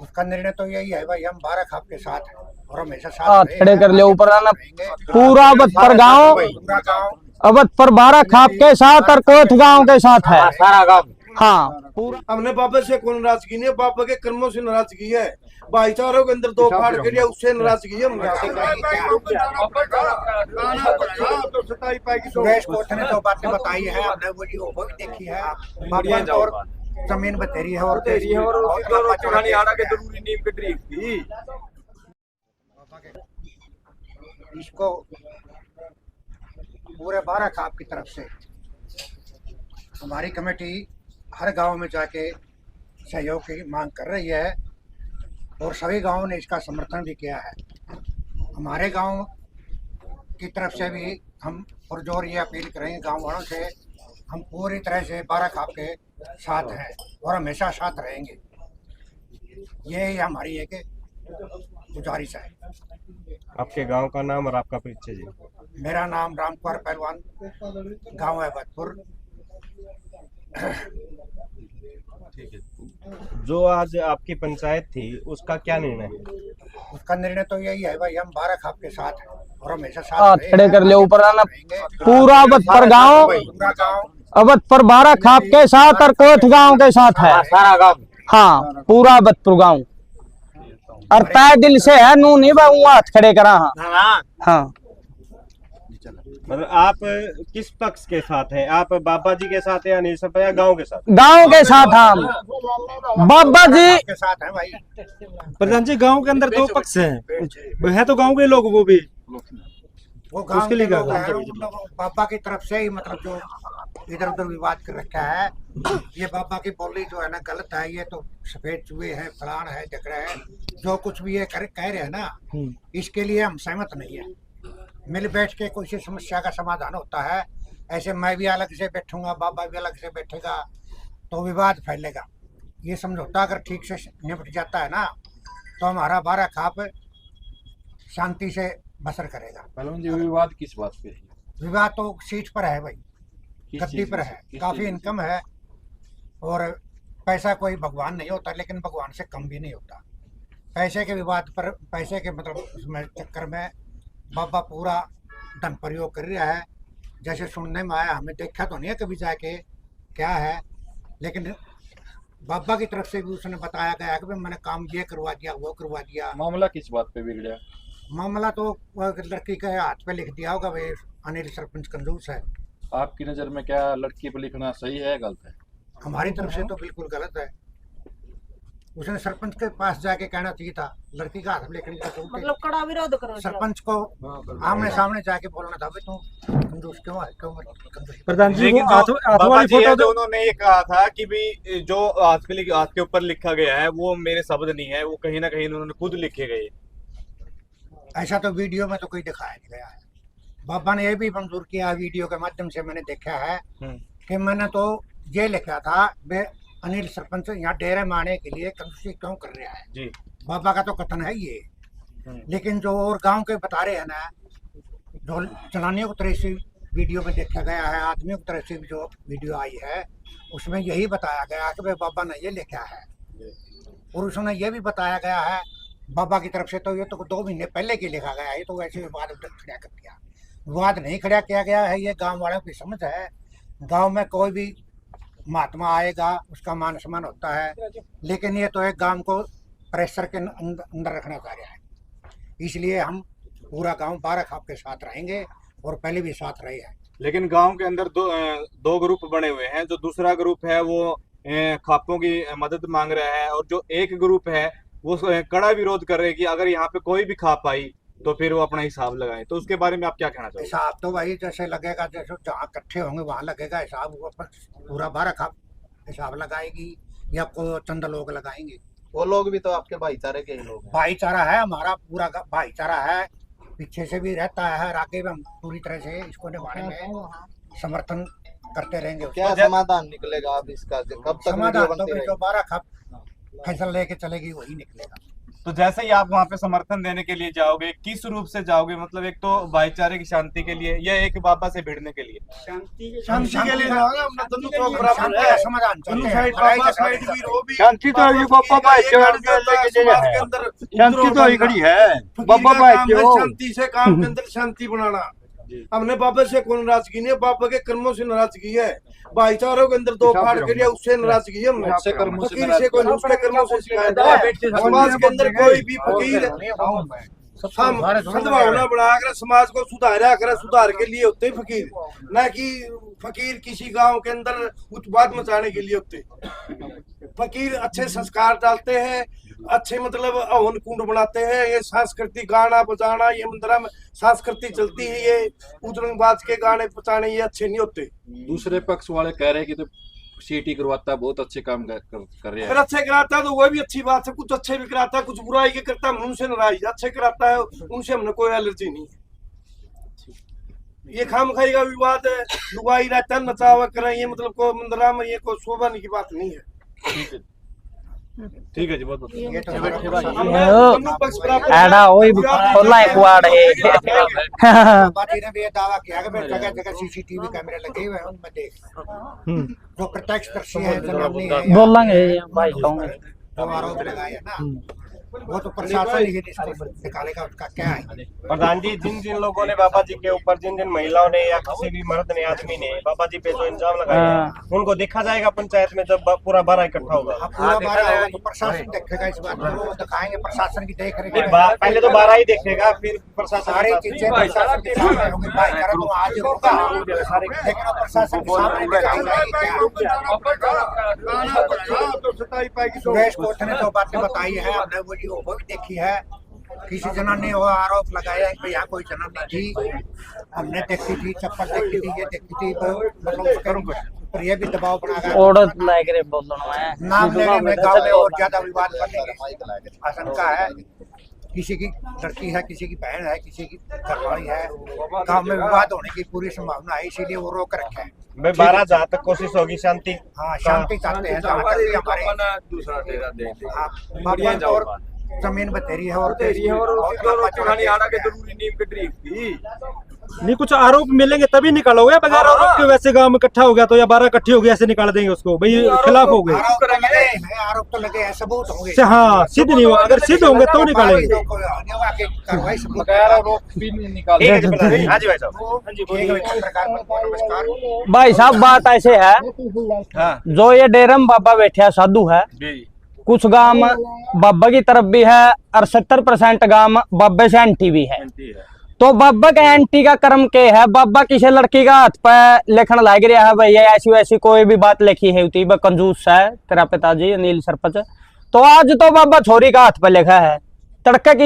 उसका निर्णय तो यही है भाई, हम 12 खाप के साथ हैं और हमेशा साथ रहे खड़े हैं, कर ले आगे ऊपर आना रहेंगे। पूरा अवधपुर गांव, पूरा गाँव अवधपुर 12 खाप के साथ और कोठ गांव के साथ है सारा गांव। हाँ पूरा। हमने बाबा से कोई नाराजगी नहीं है, बाबा के कर्मों से नाराजगी है। भाईचारों के अंदर दो फाड़ के लिए उससे नाराजगी है हमने। सुरेश कोठ ने जो बातें बताई है हमने वो भी देखी है। बाबा ने और जमीन बतेरी है और तेरी है और बहुत दोनों लंबा पुरानी चौड़ा आड़ा के है। जरूरी नीम के ट्रीफ थी। इसको पूरे 12 खाप की तरफ से हमारी कमेटी हर गांव में जाके सहयोग की मांग कर रही है और सभी गांवों ने इसका समर्थन भी किया है। हमारे गांव की तरफ से भी हम पुरजोर ये अपील करेंगे गांव वालों से, हम पूरी तरह से 12 खाप के साथ हैं और हमेशा साथ रहेंगे। ये ही हमारी एक गुजारिश है। आपके गांव का नाम और आपका परिचय जी। मेरा नाम रामकुमार पहलवान, गांव है अवधपुर। ठीक है। जो आज आपकी पंचायत थी उसका क्या निर्णय है? उसका निर्णय तो यही है भाई, हम 12 खाप के साथ हैं और हमेशा साथ रहे खड़े हैं, कर ले आगे ऊपर आना रहेंगे। पूरा अवधपुर गांव, पूरा गाँव अवधपुर 12 खाप के साथ और कोठ गांव के साथ है सारा गांव। हाँ पूरा अवधपुर गांव। और तय दिल से है, नू नहीं बा हाथ खड़े करा। हाँ हाँ मतलब आप किस पक्ष के साथ हैं? आप बाबा जी के साथ हैं या नहीं सब या गांव के साथ? गांव के साथ हम बाबा जी के साथ हैं भाई। प्रधान जी गांव के अंदर दो पक्ष हैं, है तो गांव के लोग वो भी वो गांव उसके लिए के लोग क्या हैं, उन लोगों- बाबा की तरफ से ही मतलब जो इधर उधर विवाद कर रखा है, ये बाबा की बोली जो है ना गलत है। ये तो सफेद चूहे है, फलान है, झगड़ा है, जो कुछ भी ये कह रहे हैं ना, इसके लिए हम सहमत नहीं है। मिल बैठ के कोई सी समस्या का समाधान होता है। ऐसे मैं भी अलग से बैठूंगा, बाबा भी अलग से बैठेगा तो विवाद फैलेगा। ये समझौता अगर ठीक से निपट जाता है ना तो हमारा 12 खाप शांति से बसर करेगा। पहलवान जी विवाद किस बात पे है? विवाद तो सीट पर है भाई, किस गद्दी चीज़ पर में? है, किस काफी चीज़ में? इनकम है और पैसा कोई भगवान नहीं होता, लेकिन भगवान से कम भी नहीं होता। पैसे के विवाद पर, पैसे के मतलब उसमें चक्कर में बाबा पूरा धन प्रयोग कर रहा है। जैसे सुनने में आया, हमें देखा तो नहीं है कभी जाके क्या है, लेकिन बाबा की तरफ से भी उसने बताया गया कि भाई मैंने काम ये करवा दिया, वो करवा दिया। मामला किस बात पे बिगड़ा? मामला तो लड़की के हाथ पे लिख दिया होगा, भाई अनिल सरपंच कंजूस है। आपकी नजर में क्या लड़की पे लिखना सही है गलत है? हमारी तरफ से तो बिल्कुल गलत है। उसने सरपंच के पास जाके कहना चाहिए था, लड़की का हाथ में लेकर मतलब कड़ा विरोध करो। सरपंच को आमने सामने जाके बोलना था, भाई तू कंजूस क्यों है, क्यों कंजूस। प्रधान जी वो लेकिन हाथ जो हाथ बाबा वाली जी है, फोटो जो उन्होंने ये कहा था कि भी जो हाथ के ऊपर लिखा गया है वो मेरे शब्द नहीं है, वो कहीं ना कहीं उन्होंने खुद लिखे गए। ऐसा तो वीडियो में तो कोई दिखाया नहीं गया है। बाबा ने ये भी मंजूर किया, वीडियो के माध्यम से मैंने देखा है कि मैंने तो ये लिखा था, वे अनिल सरपंच यहाँ डेरे में आने के लिए कंजूसी क्यों कर रहा है जी। बाबा का तो कथन है ये। लेकिन जो और गांव के बता रहे हैं ना, जो जनानियों की तरह से वीडियो में देखा गया है, आदमियों की तरह से भी जो वीडियो आई है उसमें यही बताया गया कि भाई बाबा ने ये लिखा है। और उसमें ये भी बताया गया है बाबा की तरफ से, तो ये तो 2 महीने पहले की लिखा गया है, ये तो वैसे विवाद खड़ा कर दिया। विवाद नहीं खड़ा किया गया है, ये गांव वालों की समझ है। गांव में कोई भी महात्मा आएगा उसका मान सम्मान होता है, लेकिन ये तो एक गांव को प्रेशर के अंदर रखना चाह रहा है। इसलिए हम पूरा गांव 12 खाप के साथ रहेंगे और पहले भी साथ रहे हैं। लेकिन गांव के अंदर दो ग्रुप बने हुए हैं। जो दूसरा ग्रुप है वो खापों की मदद मांग रहा है और जो एक ग्रुप है वो कड़ा विरोध कर रहे हैं कि अगर यहाँ पे कोई भी खाप आई तो फिर वो अपना हिसाब लगाए। तो उसके बारे में आप क्या कहना चाहोगे? हिसाब तो भाई जैसे लगेगा, जैसे जहाँ इकट्ठे होंगे वहाँ लगेगा हिसाब। वो पूरा 12 खाप हिसाब लगाएगी या कोई चंद लोग लगाएंगे। वो लोग भी तो आपके भाईचारे के ही लोग हैं। भाईचारा है हमारा, पूरा भाईचारा है, पीछे से भी रहता है और आगे भी हम पूरी तरह से इसको निभाने में समर्थन करते रहेंगे। क्या समाधान निकलेगा अब इसका? कब तक वीडियो समाधान तो बनती जो रहेगी? 12 खाप फैसला लेके चलेगी वही निकलेगा। तो जैसे ही आप वहाँ पे समर्थन देने के लिए जाओगे, किस रूप से जाओगे? मतलब एक तो भाईचारे की शांति के लिए या एक बाबा से भिड़ने के लिए? शांति के लिए जाओगे अपना दोनों को बराबर शांति है। का समाधान दोनों चाहते हैं, साइड लड़ाई बाबा झगड़ा साइड नहीं भी रो भी शांति तो ये बाबा भाई समाज के के अंदर शांति तो ही खड़ी है फकीर बाबा का भाई काम है क्यों शांति से काम के अंदर शांति बनाना। हमने बाबा से कोई नाराजगी नहीं है, बाबा के कर्मों से नाराजगी है। भाईचारों के अंदर दो फाड़ के लिए उससे नाराजगी है हमने। उससे कर्मों से फकीर से कोई नहीं, उसके कर्मों से शिकायत है। समाज के अंदर कोई भी फकीर हम सद्भावना बनाकर समाज को सुधारा करे, सुधार के लिए होते फकीर, न कि फकीर किसी गांव के अंदर उत्पाद मचाने के लिए होते। फकीर अच्छे संस्कार डालते हैं, अच्छे मतलब हवन कुंड बनाते हैं। ये सांस्कृतिक गाना बजाना, ये मंदिर में संस्कृति चलती है, ये उदरंगबाज के गाने बजाने ये अच्छे नहीं होते। दूसरे पक्ष वाले कह रहे हैं कि तो सीटी करवाता है, बहुत अच्छे काम कर रहे अगर हैं। अच्छे कराता है तो वह भी अच्छी बात है, कुछ अच्छे भी कराता है, कुछ बुराई के करता है, हम उनसे नाराज। अच्छे कराता है उनसे हमने कोई एलर्जी नहीं है। ये खामखाई का विवाद है, लुगाई रहता है नचावा करें, ये मतलब को मंदिरा में ये कोई शोभा की बात नहीं है। ठीक है जी, बहुत बहुत ये तो दोनों पक्ष बराबर है। एडा वही खोला है कुआड़ है। बाबा जी ने भी ये दावा किया कि मैं जगह जगह सीसीटीवी कैमरे लगे हुए हैं, उनमें देख जो प्रत्यक्षदर्शी है, जनानी है, बोलेंगे भाई कहूँगे जो आरोप लगाए है ना, वो तो प्रशासन ही इसको निकालेगा, उसका क्या है। प्रधान जी, जिन जिन लोगों ने बाबा जी के ऊपर, जिन जिन महिलाओं ने या किसी भी मर्द ने, आदमी ने बाबा जी पे जो इल्जाम लगाए हैं, उनको देखा जाएगा पंचायत में जब पूरा बारह इकट्ठा होगा। अब पूरा 12 होगा तो प्रशासन देखेगा इस बात को, वो दिखाएंगे प्रशासन की देख रेख। पहले तो 12 ही देखेगा, फिर प्रशासन सारी चीजें प्रशासन के सामने होंगी। भाईचारा तो आज होगा, लेकिन वो प्रशासन के सामने दिखाई जाएगी। सुरेश कोट ने जो बातें बताई है, हमने वो भी देखी है। किसी जना ने वो आरोप लगाया है कि यहाँ कोई जनानी थी, हमने देखी थी, चप्पल देखी थी, ये देखी थी, मतलब उसके ऊपर ये भी दबाव बना औरत लायक रे बोलना मैं नाम लेने में गाँव में और ज्यादा विवाद बढ़ेंगे। आशंका है किसी की लड़की है, किसी की बहन है, किसी की घरवाली है, गांव में विवाद होने की पूरी संभावना है, इसीलिए वो रोक रखे हैं। 12 जहाँ तक कोशिश होगी शांति। हाँ, शांति चाहते हैं, जहाँ तक भी हमारे दूसरा डेरा देख हाँ, बाबा तो और जमीन बतेरी है और जरूरी नीम कटरी थी। नहीं कुछ आरोप मिलेंगे तभी निकालोगे, बगैर आरोप के वैसे गांव में इकट्ठा हो गया तो या 12 इकट्ठे हो गए ऐसे निकाल देंगे उसको, भाई खिलाफ हो गए। आरोप तो लगे हैं, सबूत होंगे। हाँ, सिद्ध नहीं हुआ, अगर सिद्ध होंगे तो निकालेंगे। कार्रवाई सबूत भी नहीं निकाल। हाँ जी भाई साहब। नमस्कार। भाई साहब बात ऐसे है, जो ये डेरम बाबा बैठा साधु है, कुछ गांव बाबा की तरफ भी है और 70% गांव बाबे से एंटी भी है। तो बाबा का एंटी का कर्म के है, बाबा किसी लड़की का हाथ पे लिखन लग रहा है, भैया ऐसी वैसी कोई भी बात लिखी है उती कंजूस है तेरा पिताजी अनिल सरपंच, तो आज तो बाबा छोरी का हाथ पे लिखा है, तड़के की